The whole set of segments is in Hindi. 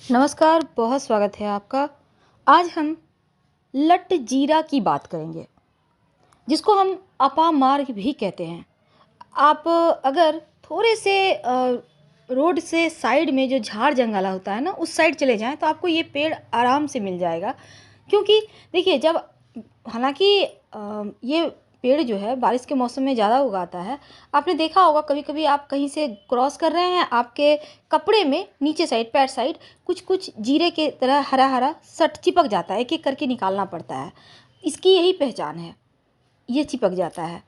नमस्कार, बहुत स्वागत है आपका। आज हम लट जीरा की बात करेंगे, जिसको हम अपामार्ग भी कहते हैं। आप अगर थोड़े से रोड से साइड में जो झाड़ जंगला होता है ना, उस साइड चले जाएं तो आपको ये पेड़ आराम से मिल जाएगा। क्योंकि देखिए, जब हालांकि ये पेड़ जो है बारिश के मौसम में ज़्यादा उगाता है। आपने देखा होगा, कभी कभी आप कहीं से क्रॉस कर रहे हैं, आपके कपड़े में नीचे साइड, पैर साइड कुछ कुछ जीरे के तरह हरा हरा सट चिपक जाता है। एक एक करके निकालना पड़ता है। इसकी यही पहचान है, ये चिपक जाता है।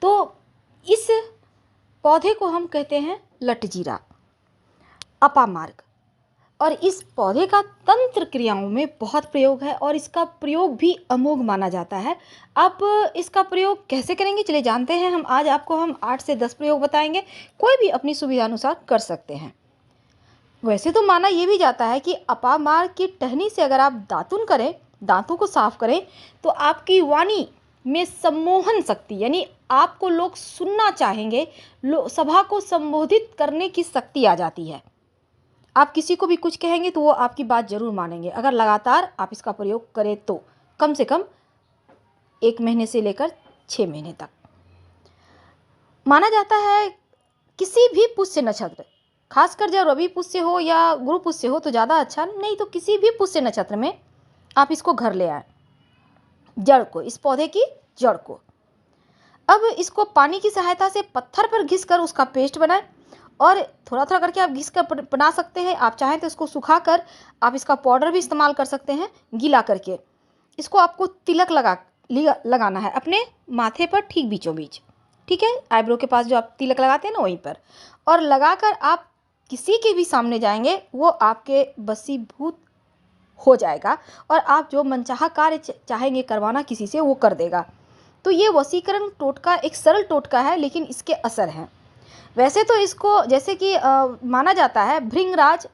तो इस पौधे को हम कहते हैं लटजीरा, अपामार्ग। और इस पौधे का तंत्र क्रियाओं में बहुत प्रयोग है और इसका प्रयोग भी अमोघ माना जाता है। अब इसका प्रयोग कैसे करेंगे, चलिए जानते हैं। हम 8 से 10 प्रयोग बताएंगे, कोई भी अपनी सुविधा अनुसार कर सकते हैं। वैसे तो माना यह भी जाता है कि अपामार्ग की टहनी से अगर आप दातुन करें, दांतों को साफ करें, तो आपकी वाणी में सम्मोहन शक्ति, यानी आपको लोग सुनना चाहेंगे, सभा को संबोधित करने की शक्ति आ जाती है। आप किसी को भी कुछ कहेंगे तो वो आपकी बात जरूर मानेंगे, अगर लगातार आप इसका प्रयोग करें तो। कम से कम 1 महीने से लेकर 6 महीने तक माना जाता है। किसी भी पुष्य नक्षत्र, खासकर जब रवि पुष्य हो या गुरु पुष्य हो तो ज़्यादा अच्छा, नहीं तो किसी भी पुष्य नक्षत्र में आप इसको घर ले आए, जड़ को, इस पौधे की जड़ को। अब इसको पानी की सहायता से पत्थर पर घिस कर उसका पेस्ट बनाएं, और थोड़ा थोड़ा करके आप घिस कर बना सकते हैं। आप चाहें तो इसको सुखाकर आप इसका पाउडर भी इस्तेमाल कर सकते हैं, गीला करके। इसको आपको तिलक लगाना है अपने माथे पर, ठीक बीचों बीच, ठीक है, आईब्रो के पास जो आप तिलक लगाते हैं ना, वहीं पर। और लगाकर आप किसी के भी सामने जाएंगे, वो आपके वशीभूत हो जाएगा और आप जो मनचाहा कार्य चाहेंगे करवाना किसी से, वो कर देगा। तो ये वशीकरण टोटका एक सरल टोटका है, लेकिन इसके असर हैं। वैसे तो इसको जैसे कि माना जाता है, भृंगराज,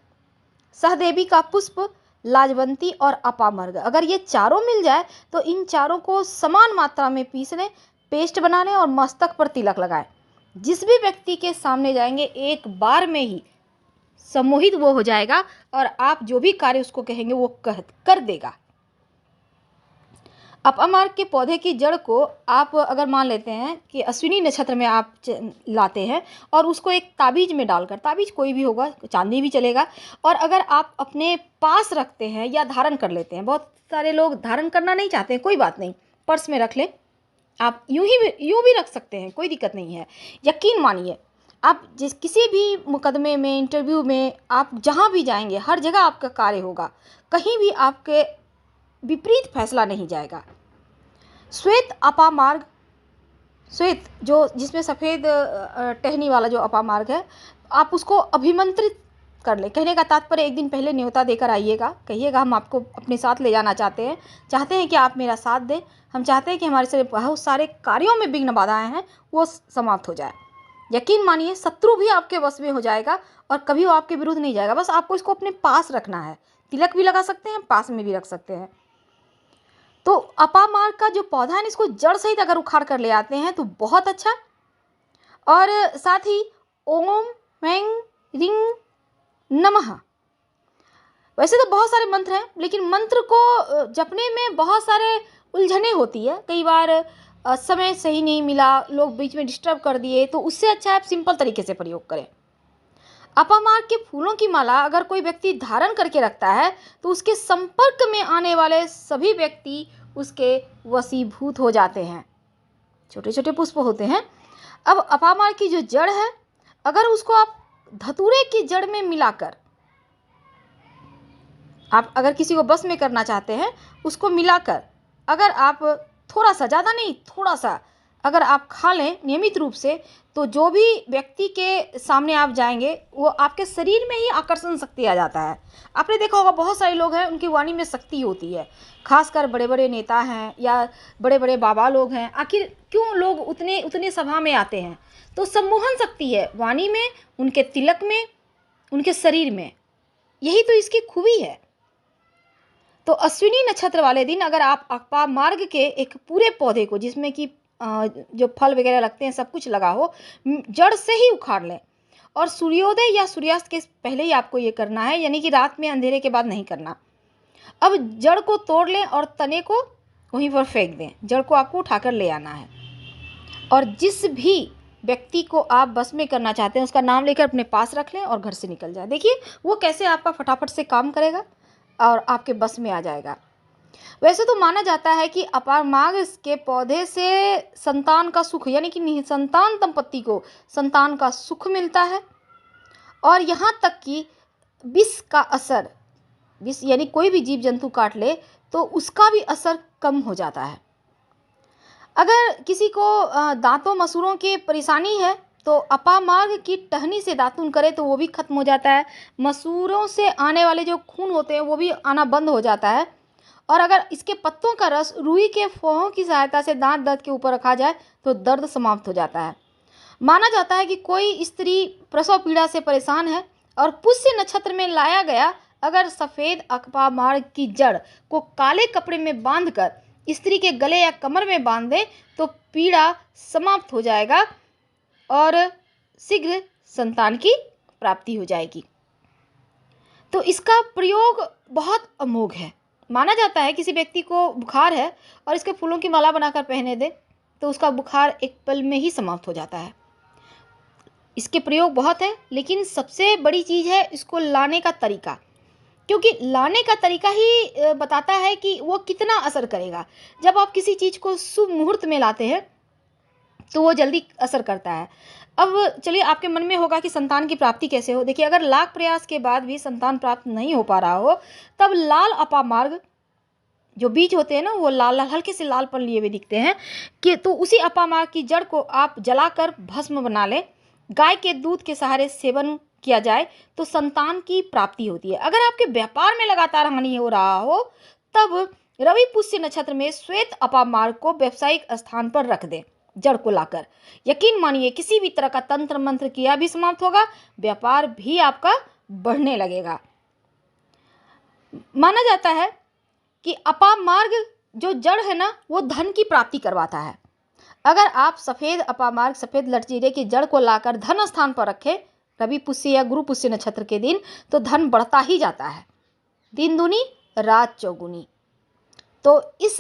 सहदेवी का पुष्प, लाजवंती और अपामर्ग, अगर ये चारों मिल जाए तो इन चारों को समान मात्रा में पीस लें, पेस्ट बना लें और मस्तक पर तिलक लगाएं। जिस भी व्यक्ति के सामने जाएंगे, एक बार में ही सम्मोहित वो हो जाएगा और आप जो भी कार्य उसको कहेंगे वो कर देगा। अपामार्ग के पौधे की जड़ को आप अगर मान लेते हैं कि अश्विनी नक्षत्र में आप लाते हैं और उसको एक ताबीज में डालकर, ताबीज कोई भी होगा, चांदी भी चलेगा, और अगर आप अपने पास रखते हैं या धारण कर लेते हैं, बहुत सारे लोग धारण करना नहीं चाहते हैं, कोई बात नहीं, पर्स में रख लें। आप यूं भी रख सकते हैं, कोई दिक्कत नहीं है। यकीन मानिए, आप किसी भी मुकदमे में, इंटरव्यू में, आप जहाँ भी जाएंगे, हर जगह आपका कार्य होगा, कहीं भी आपके विपरीत फैसला नहीं जाएगा। श्वेत अपामार्ग, श्वेत जो जिसमें सफ़ेद टहनी वाला जो अपामार्ग है, आप उसको अभिमंत्रित कर लें। कहने का तात्पर्य, एक दिन पहले न्योता देकर आइएगा, कहिएगा हम आपको अपने साथ ले जाना चाहते हैं कि आप मेरा साथ दें। हम चाहते हैं कि हमारे से बहुत सारे कार्यों में विघ्न बाधाएं हैं, वो समाप्त हो जाए। यकीन मानिए, शत्रु भी आपके वश में हो जाएगा और कभी वो आपके विरुद्ध नहीं जाएगा। बस आपको इसको अपने पास रखना है। तिलक भी लगा सकते हैं, पास में भी रख सकते हैं। तो अपामार्ग का जो पौधा है, इसको जड़ सहित अगर उखाड़ कर ले आते हैं तो बहुत अच्छा। और साथ ही ओम वें रिंग नमः, वैसे तो बहुत सारे मंत्र हैं, लेकिन मंत्र को जपने में बहुत सारे उलझने होती है। कई बार समय सही नहीं मिला, लोग बीच में डिस्टर्ब कर दिए, तो उससे अच्छा आप सिंपल तरीके से प्रयोग करें। अपामार्ग के फूलों की माला अगर कोई व्यक्ति धारण करके रखता है तो उसके संपर्क में आने वाले सभी व्यक्ति उसके वशीभूत हो जाते हैं। छोटे छोटे पुष्प होते हैं। अब अपामार्ग की जो जड़ है, अगर उसको आप धतूरे की जड़ में मिलाकर, आप अगर किसी को बस में करना चाहते हैं, उसको मिलाकर अगर आप थोड़ा सा, ज़्यादा नहीं, थोड़ा सा अगर आप खा लें नियमित रूप से, तो जो भी व्यक्ति के सामने आप जाएंगे, वो आपके शरीर में ही आकर्षण शक्ति आ जाता है। आपने देखा होगा, बहुत सारे लोग हैं, उनकी वाणी में शक्ति होती है, खासकर बड़े बड़े नेता हैं या बड़े बड़े बाबा लोग हैं। आखिर क्यों लोग उतने सभा में आते हैं? तो सम्मोहन शक्ति है वाणी में, उनके तिलक में, उनके शरीर में। यही तो इसकी खूबी है। तो अश्विनी नक्षत्र वाले दिन अगर आप अपामार्ग के एक पूरे पौधे को, जिसमें कि जो फल वगैरह लगते हैं, सब कुछ लगा हो, जड़ से ही उखाड़ लें और सूर्योदय या सूर्यास्त के पहले ही आपको ये करना है, यानी कि रात में अंधेरे के बाद नहीं करना। अब जड़ को तोड़ लें और तने को वहीं पर फेंक दें। जड़ को आपको उठाकर ले आना है और जिस भी व्यक्ति को आप बस में करना चाहते हैं उसका नाम लेकर अपने पास रख लें और घर से निकल जाए। देखिए वो कैसे आपका फटाफट से काम करेगा और आपके बस में आ जाएगा। वैसे तो माना जाता है कि अपामार्ग के पौधे से संतान का सुख, यानी कि निसंतान दंपत्ति को संतान का सुख मिलता है। और यहाँ तक कि विष का असर, विष यानी कोई भी जीव जंतु काट ले तो उसका भी असर कम हो जाता है। अगर किसी को दांतों मसूड़ों की परेशानी है तो अपामार्ग की टहनी से दातुन करे तो वो भी खत्म हो जाता है। मसूड़ों से आने वाले जो खून होते हैं वो भी आना बंद हो जाता है। और अगर इसके पत्तों का रस रुई के फोहों की सहायता से दांत दर्द के ऊपर रखा जाए तो दर्द समाप्त हो जाता है। माना जाता है कि कोई स्त्री प्रसव पीड़ा से परेशान है और पुष्य नक्षत्र में लाया गया अगर सफ़ेद अपामार्ग की जड़ को काले कपड़े में बांधकर स्त्री के गले या कमर में बांध दे तो पीड़ा समाप्त हो जाएगा और शीघ्र संतान की प्राप्ति हो जाएगी। तो इसका प्रयोग बहुत अमोघ है। माना जाता है किसी व्यक्ति को बुखार है और इसके फूलों की माला बनाकर पहने दे तो उसका बुखार एक पल में ही समाप्त हो जाता है। इसके प्रयोग बहुत है, लेकिन सबसे बड़ी चीज़ है इसको लाने का तरीका, क्योंकि लाने का तरीका ही बताता है कि वो कितना असर करेगा। जब आप किसी चीज़ को शुभ मुहूर्त में लाते हैं तो वो जल्दी असर करता है। अब चलिए, आपके मन में होगा कि संतान की प्राप्ति कैसे हो। देखिए, अगर लाख प्रयास के बाद भी संतान प्राप्त नहीं हो पा रहा हो तब लाल अपामार्ग जो बीज होते हैं ना, वो लाल लाल हल्के से लालपन लिए हुए दिखते हैं कि तो उसी अपामार्ग की जड़ को आप जलाकर भस्म बना लें। गाय के दूध के सहारे सेवन किया जाए तो संतान की प्राप्ति होती है। अगर आपके व्यापार में लगातार हानि हो रहा हो तब रवि पुष्य नक्षत्र में श्वेत अपामार्ग को व्यावसायिक स्थान पर रख दें जड़ को लाकर। यकीन मानिए किसी भी तरह का तंत्र मंत्र किया भी समाप्त होगा, व्यापार भी आपका बढ़ने लगेगा। माना जाता है कि अपामार्ग जो जड़ है ना वो धन की प्राप्ति करवाता है। अगर आप सफ़ेद अपामार्ग सफ़ेद लटजीरे की जड़ को लाकर धन स्थान पर रखें रवि पुष्य या गुरु पुष्य नक्षत्र के दिन तो धन बढ़ता ही जाता है, दिन दूनी रात चौगुनी। तो इस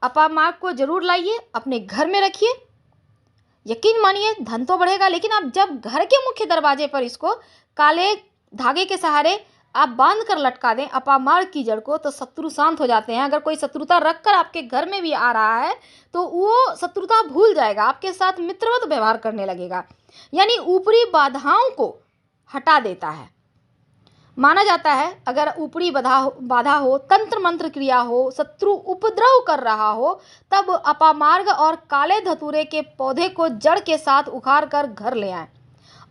अपामार्ग को जरूर लाइए, अपने घर में रखिए। यकीन मानिए धन तो बढ़ेगा, लेकिन आप जब घर के मुख्य दरवाजे पर इसको काले धागे के सहारे आप बांध कर लटका दें अपामार्ग की जड़ को तो शत्रु शांत हो जाते हैं। अगर कोई शत्रुता रखकर आपके घर में भी आ रहा है तो वो शत्रुता भूल जाएगा, आपके साथ मित्रवत व्यवहार करने लगेगा, यानी ऊपरी बाधाओं को हटा देता है। माना जाता है अगर ऊपरी बाधा हो, तंत्र मंत्र क्रिया हो, शत्रु उपद्रव कर रहा हो तब अपामार्ग और काले धतूरे के पौधे को जड़ के साथ उखाड़ कर घर ले आएं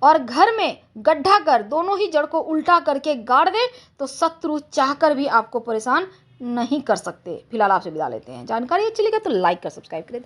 और घर में गड्ढा कर दोनों ही जड़ को उल्टा करके गाड़ दें तो शत्रु चाहकर भी आपको परेशान नहीं कर सकते। फिलहाल आपसे विदा लेते हैं। जानकारी अच्छी लगे तो लाइक कर सब्सक्राइब करें।